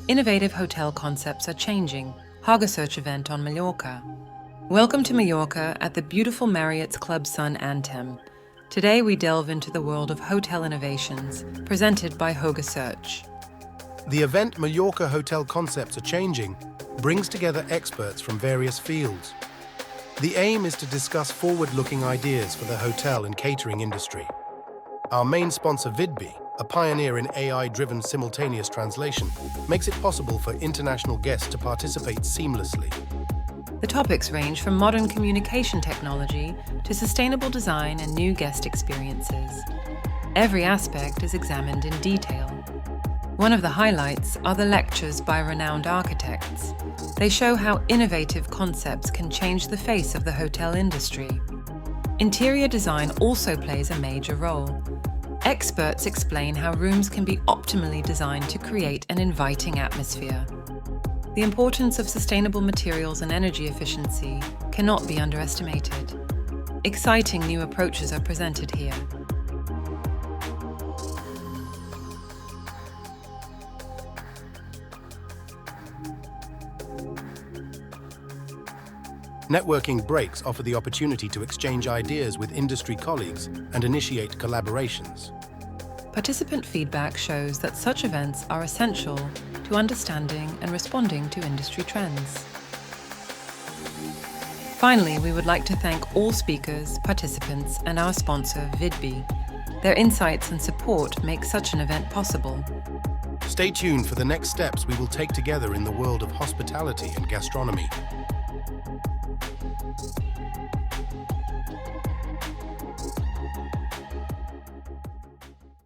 Innovative hotel concepts are changing. HOGASEARCH event on Mallorca. Welcome to Mallorca at the beautiful Marriott's Club Sun Anthem. Today we delve into the world of hotel innovations, presented by HOGASEARCH. The event Mallorca Hotel Concepts Are Changing brings together experts from various fields. The aim is to discuss forward-looking ideas for the hotel and catering industry. Our main sponsor Vidbe, a pioneer in AI-driven simultaneous translation, makes it possible for international guests to participate seamlessly. The topics range from modern communication technology to sustainable design and new guest experiences. Every aspect is examined in detail. One of the highlights are the lectures by renowned architects. They show how innovative concepts can change the face of the hotel industry. Interior design also plays a major role. Experts explain how rooms can be optimally designed to create an inviting atmosphere. The importance of sustainable materials and energy efficiency cannot be underestimated. Exciting new approaches are presented here. Networking breaks offer the opportunity to exchange ideas with industry colleagues and initiate collaborations. Participant feedback shows that such events are essential to understanding and responding to industry trends. Finally, we would like to thank all speakers, participants, and our sponsor, Vidbe. Their insights and support make such an event possible. Stay tuned for the next steps we will take together in the world of hospitality and gastronomy.